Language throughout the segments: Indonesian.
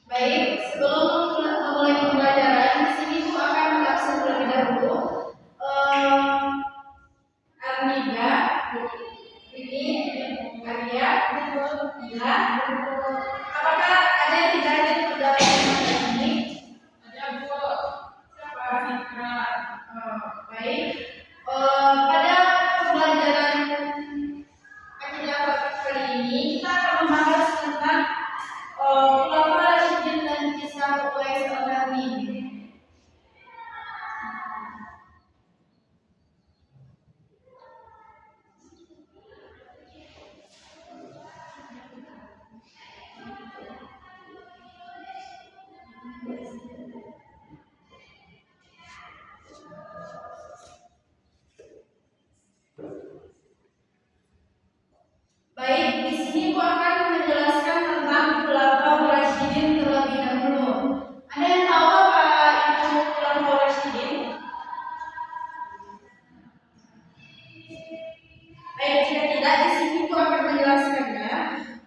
Baik, sebelum memulai pembelajaran, di sini Bu akan absen terlebih dahulu. Arnida, ini Arya, Ila. Apakah ada yang tidak hadir pada pembelajaran ini? Ada Bu. Siapa? Fitra. Baik. Pada pembelajaran akidah kali ini kita akan membahas tentang Khulafaur Rasyidin dan kisah Uwais al-Qarni. Baik, di sini Bu akan menjelaskan tentang Khulafaur Rasyidin terlebih dahulu. Ada yang tahu apa itu Khulafaur Rasyidin? Baik, jika tidak, di sini Bu akan menjelaskannya.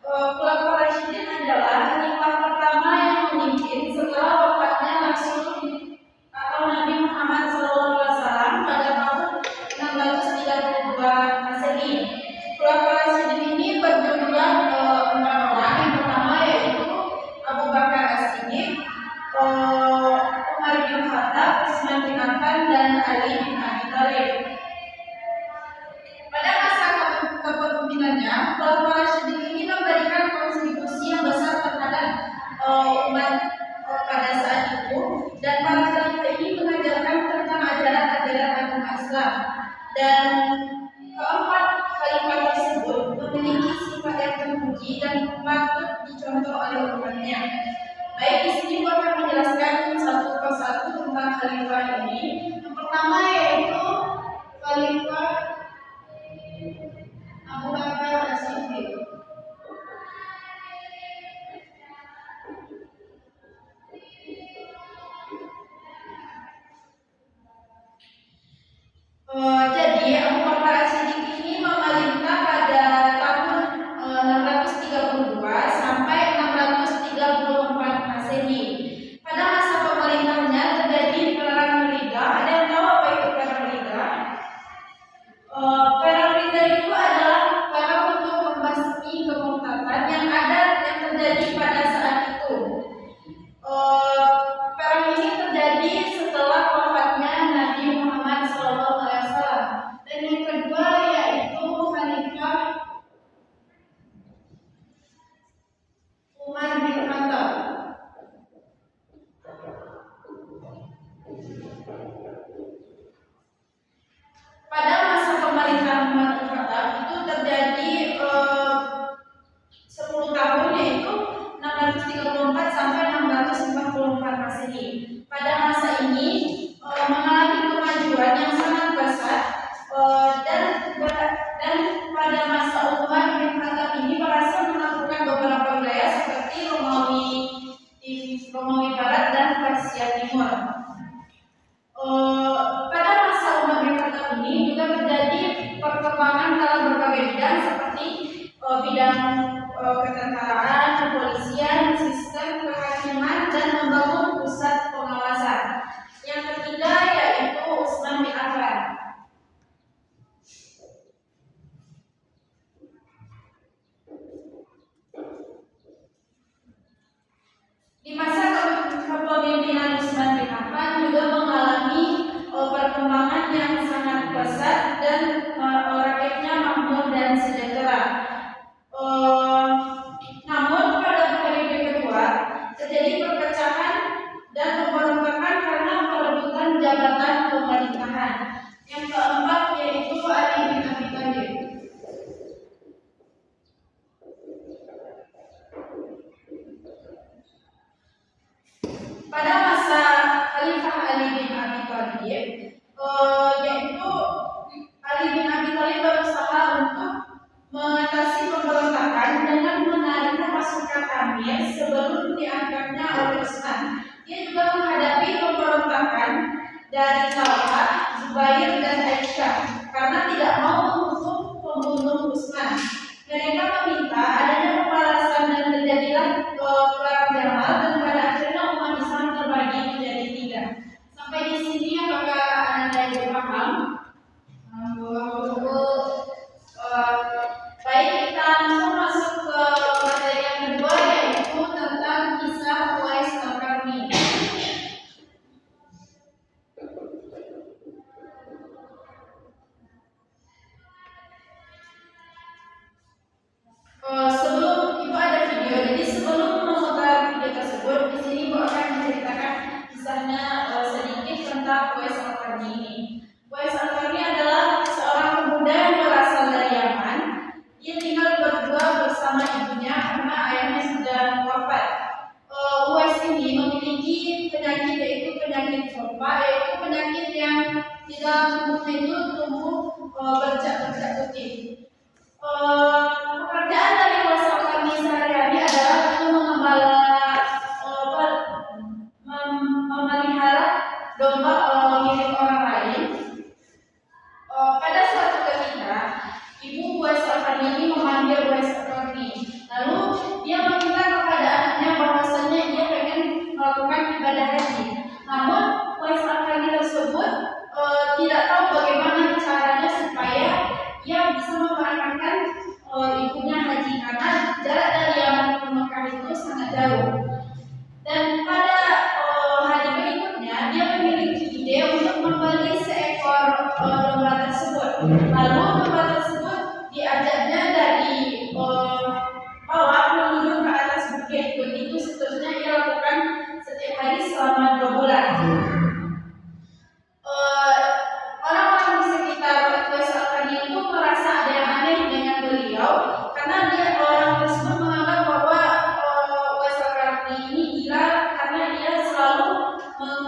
Khulafaur Rasyidin adalah khalifah pertama yang memimpin setelah wafatnya Rasul atau Nabi Muhammad SAW pada tahun 632 Masehi. Khulafaur Rasyidin ini berjumlah 4 orang. Yang pertama yaitu Abu Bakar As-Siddiq, Umar bin Khattab, Utsman bin Affan, dan Ali bin Abi Thalib. Pada masa kepemimpinannya, Khulafaur Rasyidin ini memberikan kontribusi yang besar terhadap umat pada saat itu, dan para khalifah ini mengajarkan tentang ajaran-ajaran agama Islam. Dan keempat khalifah tersebut memiliki sifat yang terpuji dan patut dicontoh oleh umatnya. Baik, di sini saya akan menjelaskan satu persatu tentang khalifah ini. Yang pertama yaitu Khalifah Abu Bakar As-Siddiq. Jadi Abu Bakar As-Siddiq ini memerintah pada tahun 632 sampai 634 Masehi. Pada masa pemerintahnya terjadi perang Ridha. Ada yang tahu apa itu perang Ridha? Perang Ridha itu adalah perang untuk membasmi kemurtadan yang terjadi pada saat itu. Perang ini terjadi setelah wafatnya Nabi Muhammad SAW. Dan yang kedua yaitu Khalifah Umar bin Khattab. Pada masa pemerintahan Umar bin Khattab itu terjadi 10 tahun, yaitu 634 sampai 644 Masehi. Pada masa ini mengalami kemajuan yang sangat pesat, dan pada masa Umar bin Khattab ini berhasil menaklukkan beberapa wilayah seperti Romawi Barat dan Persia Timur. Pada masa Umar bin Khattab ini juga terjadi perkembangan dalam berbagai bidang seperti bidang ketentaraan, kepolisian, sistem kehakiman, dan membangun pusat pengawasan. Yang ketiga yaitu Utsman bin Affan. Di masa kepemimpinan Utsman bin Affan juga mengalami perkembangan yang sangat pesat dan rakyatnya makmur dan sejahtera. Namun pada periode kedua terjadi perpecahan dan pemberontakan karena perebutan jabatan pemerintahan. Yang keempat yaitu Ali bin Abi Thalib. Pada masa Khalifah Ali bin Abi Thalib, yaitu Ali bin Abi Thalib berusaha untuk mengatasi pemberontakan dengan menarik pasukan Amir sebelum diangkatnya oleh Utsman. Dia juga menghadapi pemberontakan dari Talha, Zubair, dan Aisyah karena tidak mau menghukum pembunuh Utsman. Mereka meminta adanya pembalasan dan terjadilah perang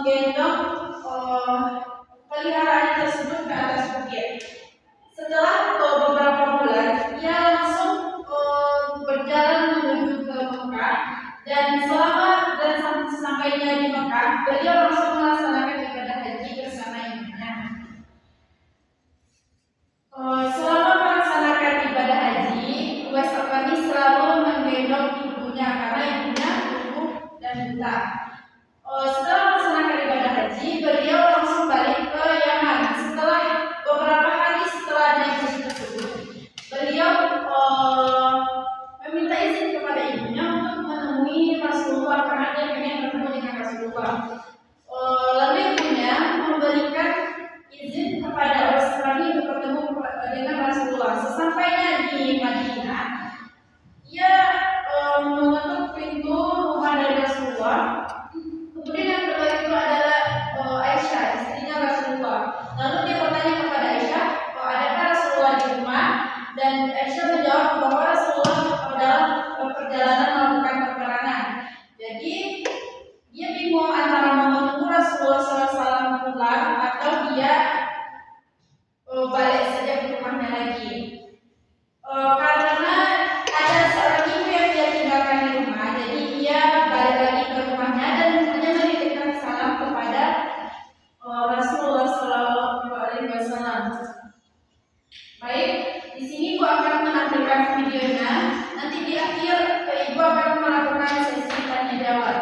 menggendong peliharaan tersebut ke atas bukit. Setelah beberapa bulan, ia langsung berjalan menuju ke Mekah, dan sesampainya di Mekah, beliau langsung melaksanakan ibadah haji bersama ibunya. Selama melaksanakan ibadah haji, Uwais Al-Qarni selalu menggendong ibunya karena ibunya lumpuh dan buta. Setelah melaksanakan ibadah haji, beliau langsung balik ke Yaman. Setelah beberapa hari setelah naik haji tersebut, beliau meminta izin kepada ibunya untuk menemui Rasulullah karena dia ingin bertemu dengan Rasulullah. Lalu ibunya memberikan izin kepada Uwais Al-Qarni untuk bertemu dengan Rasulullah. Sesampainya di Madinah, ia mengetuk pintu rumah dari Rasulullah. Kemudian yang kedua itu adalah Aisyah, istrinya Rasulullah. Lalu dia bertanya kepada Aisyah, adakah Rasulullah di rumah? Dan Aisyah menjawab bahwa Rasulullah dalam perjalanan melakukan peperangan. Jadi dia bingung antara mau menunggu Rasulullah SAW pulang atau dia balik saja ke rumahnya lagi. Karena ada seorang ibu yang dia tinggalkan di rumah, jadi dia balik lagi ke rumahnya dan hanya menitipkan salam kepada Rasulullah SAW. Baik, di sini Ibu akan menampilkan videonya. Nanti di akhir Ibu akan melakukan sesi tanya jawab.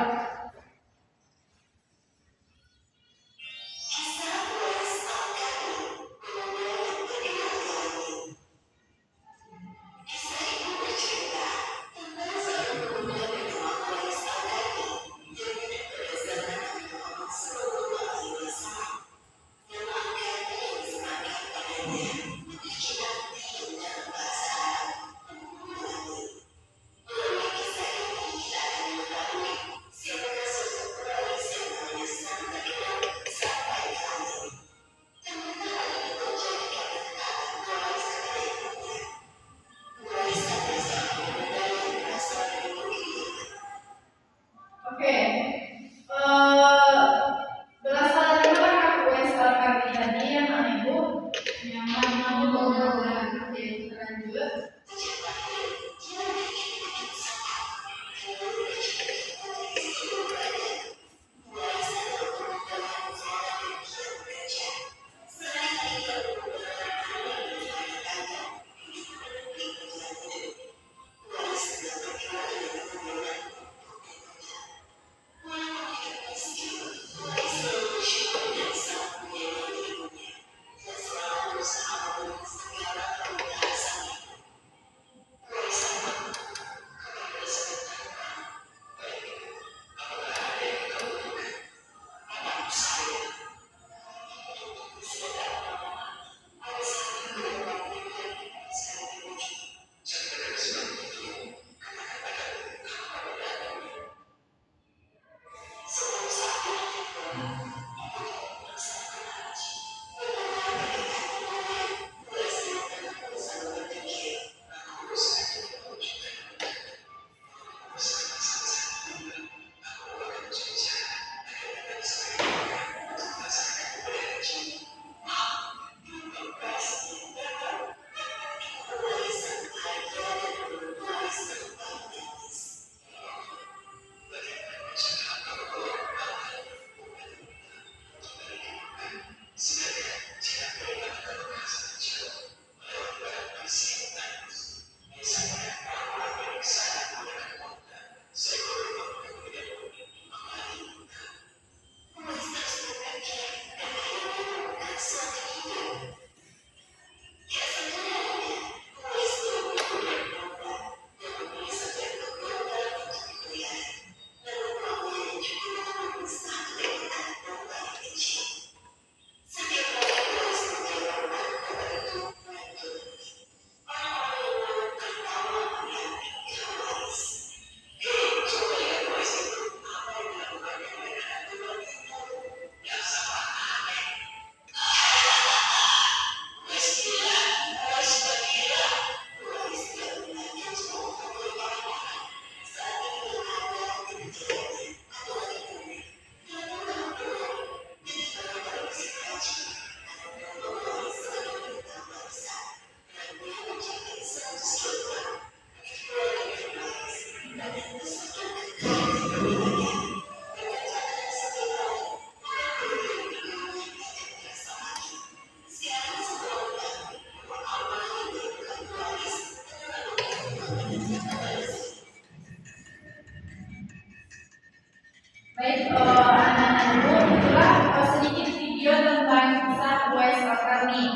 Baik, anak-anak dulu itulah sedikit video tentang kisah Uwais Al-Qarni.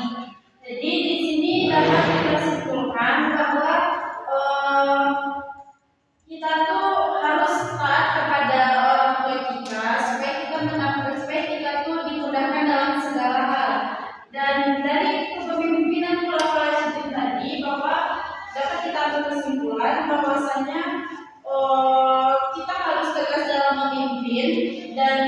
Jadi di sini dapat kita simpulkan bahwa kita tuh harus taat kepada orang tua kita supaya kita supaya kita tuh dimudahkan dalam segala hal. Dan dari kepemimpinan Khulafaur Rasyidin tadi bahwa dapat kita ambil kesimpulan bahwasanya kita harus tegas dalam memimpin dan